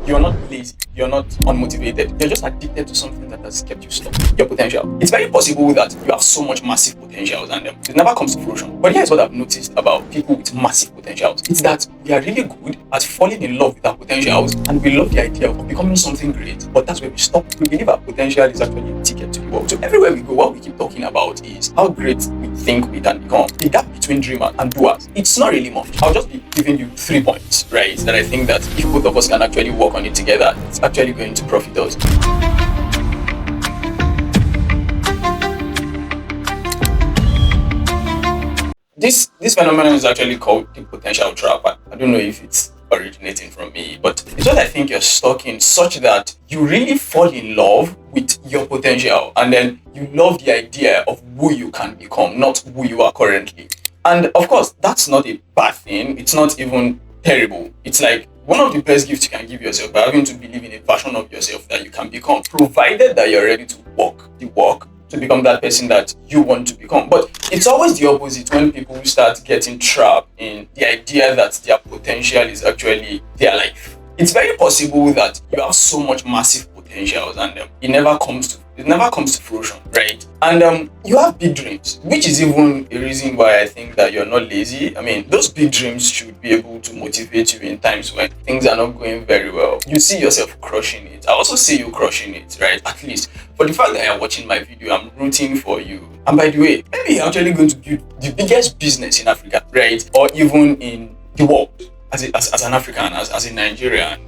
You're not lazy. You're not unmotivated. You're just addicted to something that has kept you stuck. Your potential. It's very possible that you have so much massive potentials and it never comes to fruition. But here's what I've noticed about people with massive potentials. It's that we are really good at falling in love with our potentials and we love the idea of becoming something great. But that's where we stop. We believe our potential is actually a ticket to the world. So everywhere we go, what we keep talking about is how great we think we can become. The gap between dreamers and doers, it's not really much. I'll just be giving you 3 points, right? That I think that if both of us can actually work on it together, it's actually going to profit us. This phenomenon is actually called the potential trap. I don't know if it's originating from me, but it's what I think you're stuck in, such that you really fall in love with your potential and then you love the idea of who you can become, not who you are currently. And of course, that's not a bad thing. It's not even terrible. It's like one of the best gifts you can give yourself by having to believe in a version of yourself that you can become, provided that you're ready to walk the walk to become that person that you want to become. But it's always the opposite when people start getting trapped in the idea that their potential is actually their life. It's very possible that you have so much massive potentials and it never comes to fruition, right? And you have big dreams, which is even a reason why I think that you're not lazy. I mean, those big dreams should be able to motivate you in times when things are not going very well. You see yourself crushing it. I also see you crushing it, right? At least for the fact that you're watching my video, I'm rooting for you. And by the way, maybe you're actually going to build the biggest business in Africa, right? Or even in the world as an African, as a Nigerian,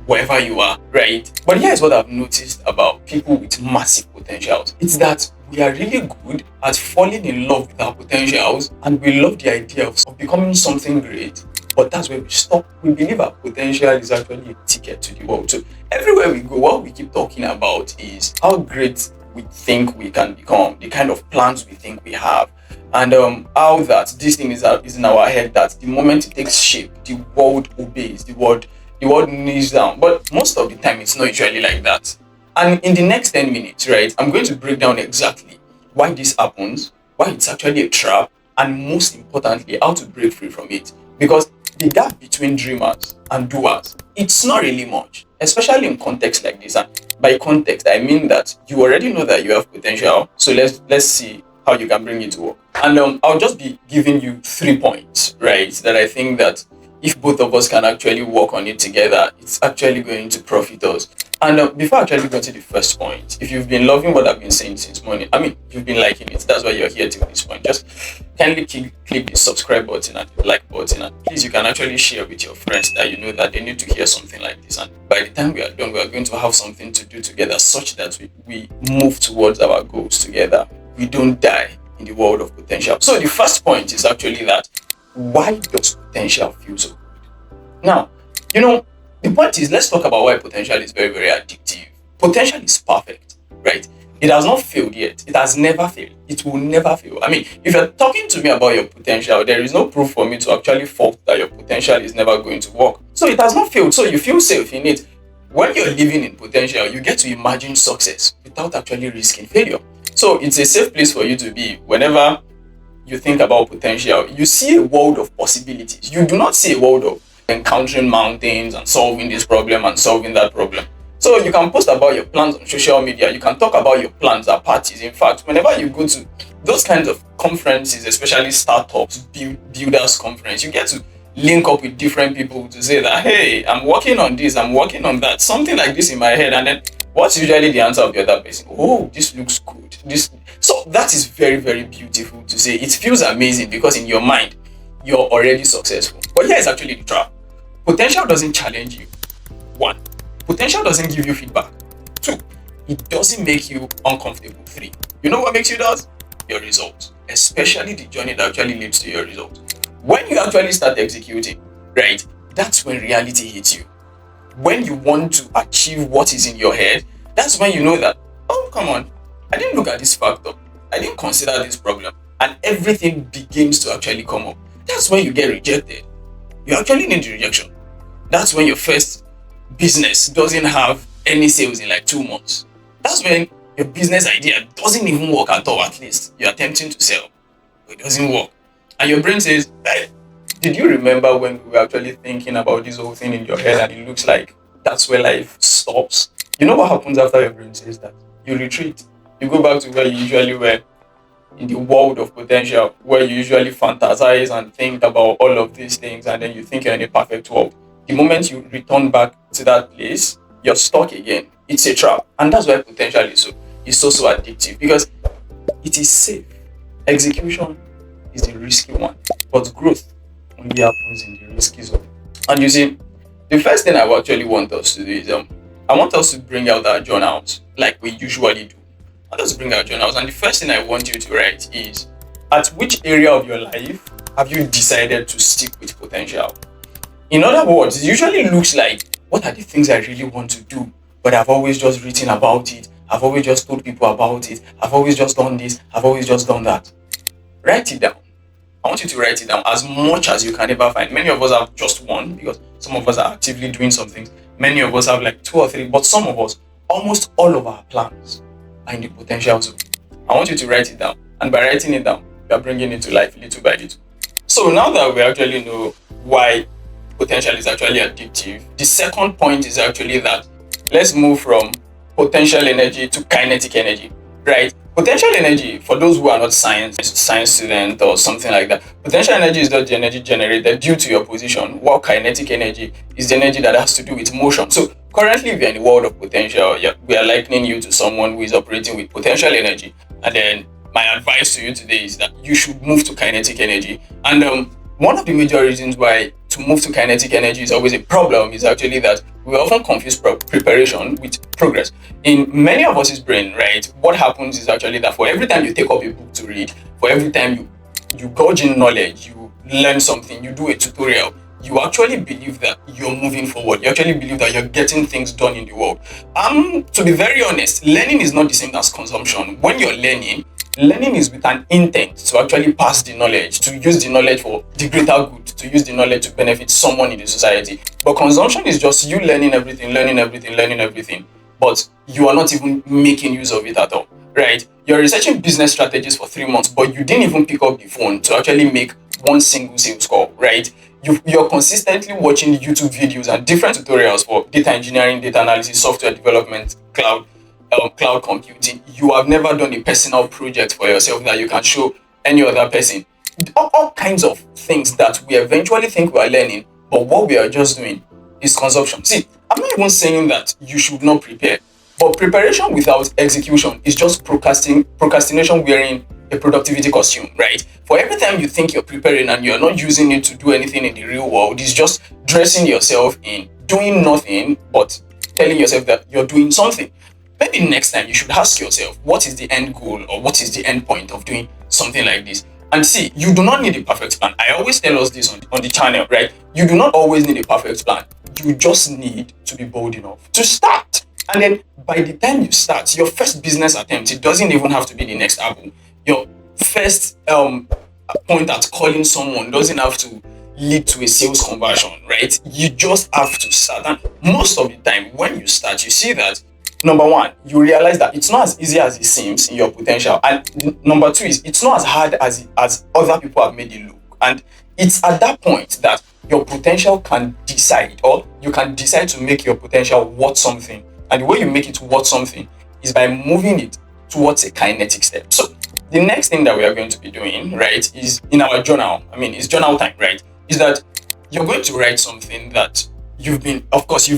wherever you are, right? But here's what I've noticed about people with massive potentials. It's that we are really good at falling in love with our potentials and we love the idea of becoming something great. But that's where we stop. We believe our potential is actually a ticket to the world. So everywhere we go, what we keep talking about is how great we think we can become, the kind of plans we think we have, and how that this thing is in our head, that the moment it takes shape, the world obeys, the world kneels down. But most of the time, it's not usually like that. And in the next 10 minutes, right, I'm going to break down exactly why this happens, why it's actually a trap, and most importantly, how to break free from it. Because the gap between dreamers and doers, it's not really much, especially in context like this. And by context, I mean that you already know that you have potential. So let's see how you can bring it to work. And I'll just be giving you 3 points, right, that I think that if both of us can actually work on it together, it's actually going to profit us. And before I actually go to the first point, if you've been loving what I've been saying since morning, I mean, you've been liking it, that's why you're here till this point, just kindly click the subscribe button and the like button. And please, you can actually share with your friends that you know that they need to hear something like this. And by the time we are done, we are going to have something to do together such that we move towards our goals together. We don't die in the world of potential. So the first point is actually that, why does potential feel so good? Now, the point is, let's talk about why potential is very, very addictive. Potential is perfect, right? It has not failed yet. It has never failed. It will never fail. I mean, if you're talking to me about your potential, there is no proof for me to actually fault that your potential is never going to work. So it has not failed. So you feel safe in it. When you're living in potential, you get to imagine success without actually risking failure. So it's a safe place for you to be. Whenever you think about potential, you see a world of possibilities. You do not see a world of encountering mountains and solving this problem and solving that problem. So you can post about your plans on social media. You can talk about your plans at parties. In fact, whenever you go to those kinds of conferences, especially startups, builders conference, you get to link up with different people to say that, hey, I'm working on this, I'm working on that, something like this in my head. And then what's usually the answer of the other person? Oh, this looks good. So that is very, very beautiful to say. It feels amazing because in your mind, you're already successful. But here is actually the trap. Potential doesn't challenge you. 1. Potential doesn't give you feedback. 2. It doesn't make you uncomfortable. 3. You know what makes you does? Your results. Especially the journey that actually leads to your results. When you actually start executing, right, that's when reality hits you. When you want to achieve what is in your head, that's when you know that, oh, come on, I didn't look at this factor. I didn't consider this problem. And everything begins to actually come up. That's when you get rejected. You actually need the rejection. That's when your first business doesn't have any sales in like 2 months. That's when your business idea doesn't even work at all. At least you're attempting to sell, but it doesn't work. And your brain says, hey, did you remember when we were actually thinking about this whole thing in your head and it looks like that's where life stops. You know what happens after your brain says that? You retreat. You go back to where you usually were, in the world of potential, where you usually fantasize and think about all of these things, and then you think you're in a perfect world. The moment you return back to that place, you're stuck again. It's a trap. And that's why potential is so addictive, because it is safe. Execution is the risky one, but growth only happens in the risky zone. And you see, the first thing I actually want us to do is I want us to bring out our journals like we usually do. I want us to bring out journals, and the first thing I want you to write is, at which area of your life have you decided to stick with potential? In other words, it usually looks like, what are the things I really want to do, but I've always just written about it. I've always just told people about it. I've always just done this. I've always just done that. Write it down. I want you to write it down as much as you can ever find. Many of us have just one, because some of us are actively doing something. Many of us have like 2 or 3, but some of us, almost all of our plans are in the potential zone. I want you to write it down. And by writing it down, you are bringing it to life little by little. So now that we actually know why potential is actually addictive, the second point is actually that let's move from potential energy to kinetic energy, right? Potential energy, for those who are not science student or something like that, potential energy is not the energy generated due to your position, while kinetic energy is the energy that has to do with motion. So currently, we are in the world of potential. We are likening you to someone who is operating with potential energy. And then my advice to you today is that you should move to kinetic energy. And one of the major reasons why to move to kinetic energy is always a problem is actually that we often confuse preparation with progress. In many of us's brain, right, what happens is actually that for every time you take up a book to read, for every time you gauge in knowledge, you learn something, you do a tutorial, you actually believe that you're moving forward. You actually believe that you're getting things done in the world. To be very honest, learning is not the same as consumption. When you're learning is with an intent to actually pass the knowledge, to use the knowledge for the greater good, to use the knowledge to benefit someone in the society. But consumption is just you learning everything, but you are not even making use of it at all, right? You're researching business strategies for 3 months, but you didn't even pick up the phone to actually make one single sales call, right? You're consistently watching YouTube videos and different tutorials for data engineering, data analysis, software development, cloud computing. You have never done a personal project for yourself that you can show any other person. All kinds of things that we eventually think we are learning, but what we are just doing is consumption. See, I'm not even saying that you should not prepare, but preparation without execution is just procrastination wearing a productivity costume, right? For every time you think you're preparing and you're not using it to do anything in the real world, it's just dressing yourself in doing nothing, but telling yourself that you're doing something. Maybe next time you should ask yourself, what is the end goal, or what is the end point of doing something like this? And see, you do not need a perfect plan. I always tell us this on the channel, right? You do not always need a perfect plan. You just need to be bold enough to start. And then by the time you start, your first business attempt, it doesn't even have to be the next Apple. Your first point at calling someone doesn't have to lead to a sales conversion, right? You just have to start. And most of the time, when you start, you see that number one, you realize that it's not as easy as it seems in your potential. And number two is it's not as hard as other people have made it look. And it's at that point that your potential can decide, or you can decide to make your potential worth something. And the way you make it worth something is by moving it towards a kinetic step. So the next thing that we are going to be doing, right, is in our journal. I mean, it's journal time, right? Is that you're going to write something that you've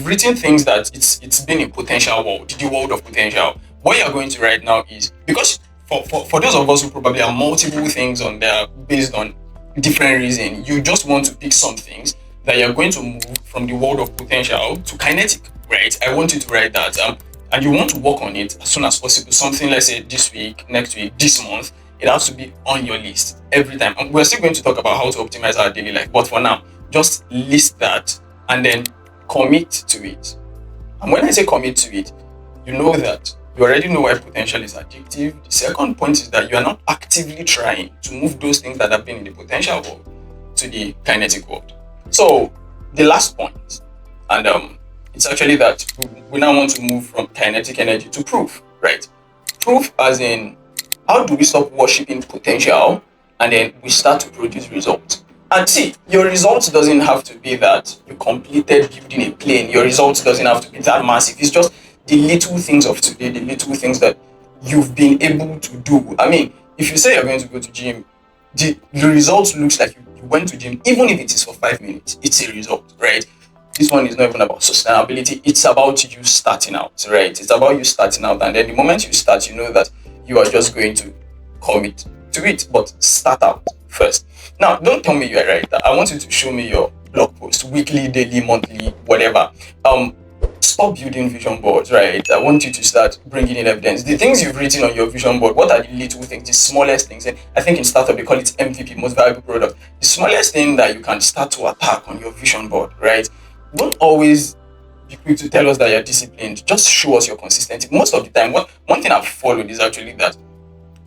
written things that it's been a potential world, the world of potential. What you're going to write now is, because for those of us who probably have multiple things on there based on different reasons, you just want to pick some things that you're going to move from the world of potential to kinetic, right? I want you to write that. And you want to work on it as soon as possible. Something, let's say this week, next week, this month, it has to be on your list every time. And we're still going to talk about how to optimize our daily life. But for now, just list that and then commit to it. And when I say commit to it, you know that you already know why potential is addictive. The second point is that you are not actively trying to move those things that have been in the potential world to the kinetic world. So the last point, and it's actually that we now want to move from kinetic energy to proof, right? Proof as in, how do we stop worshipping potential and then we start to produce results? And see, your results doesn't have to be that you completed building a plane. Your results doesn't have to be that massive. It's just the little things of today, the little things that you've been able to do. I mean, if you say you're going to go to gym, the result looks like you went to gym, even if it is for 5 minutes, it's a result, right? This one is not even about sustainability, it's about you starting out, right? It's about you starting out, and then the moment you start, you know that you are just going to commit to it, but start out first. Now, don't tell me you're right. I want you to show me your blog post, weekly, daily, monthly, whatever. Stop building vision boards, right? I want you to start bringing in evidence. The things you've written on your vision board, what are the little things, the smallest things? And I think in startup they call it MVP, most valuable product. The smallest thing that you can start to attack on your vision board, right? Don't always be quick to tell us that you're disciplined. Just show us your consistency. Most of the time, one thing I've followed is actually that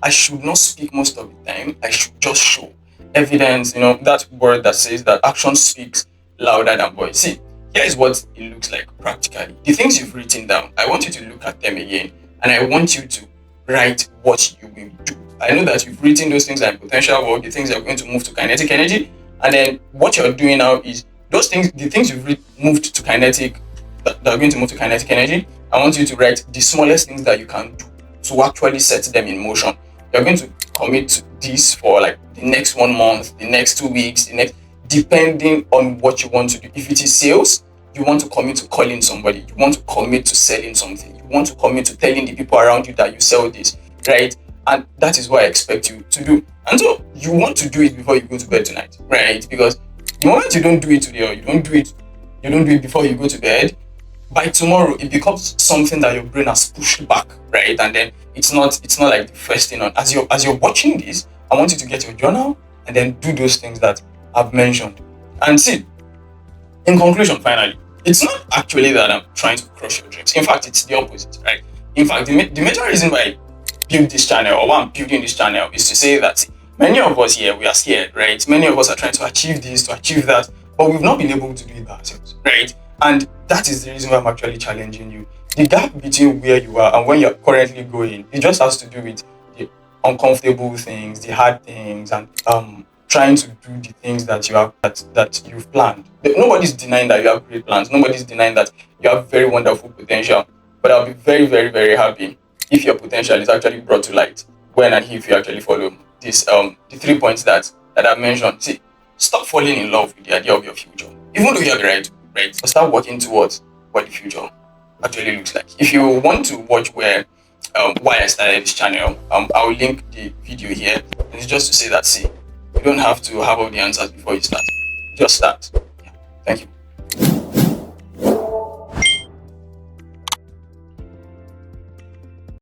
I should not speak most of the time. I should just show evidence. You know, that word that says that action speaks louder than voice. See, here is what it looks like practically. The things you've written down, I want you to look at them again, and I want you to write what you will do. I know that you've written those things like potential work, the things you're going to move to kinetic energy, and then what you're doing now is those things, the things you've moved to kinetic, that are going to move to kinetic energy. I want you to write the smallest things that you can do to actually set them in motion. You're going to commit to this for like the next 1 month, the next 2 weeks, the next, depending on what you want to do. If it is sales, you want to commit to calling somebody, you want to commit to selling something, you want to commit to telling the people around you that you sell this, right? And that is what I expect you to do. And so you want to do it before you go to bed tonight, right? Because the moment you don't do it today, or you don't do it before you go to bed, by tomorrow it becomes something that your brain has pushed back, right? And then it's not like the first thing on. As you're watching this, I want you to get your journal and then do those things that I've mentioned. And see, in conclusion, finally, it's not actually that I'm trying to crush your dreams. In fact, it's the opposite, right? In fact, the major reason why I build this channel, or why I'm building this channel, is to say that many of us here, we are scared, right? Many of us are trying to achieve this, to achieve that, but we've not been able to do it by ourselves, right? And that is the reason why I'm actually challenging you. The gap between where you are and where you're currently going, it just has to do with the uncomfortable things, the hard things, and trying to do the things that you have that you've planned. Nobody's denying that you have great plans. Nobody's denying that you have very wonderful potential. But I'll be very, very, very happy if your potential is actually brought to light when and if you actually follow this the 3 points that I've mentioned. See, stop falling in love with the idea of your future, even though you're right, but start working towards what the future actually looks like. If you want to watch why I started this channel, I'll link the video here. And it's just to say that, see, you don't have to have all the answers before you start. Just start. Yeah. Thank you.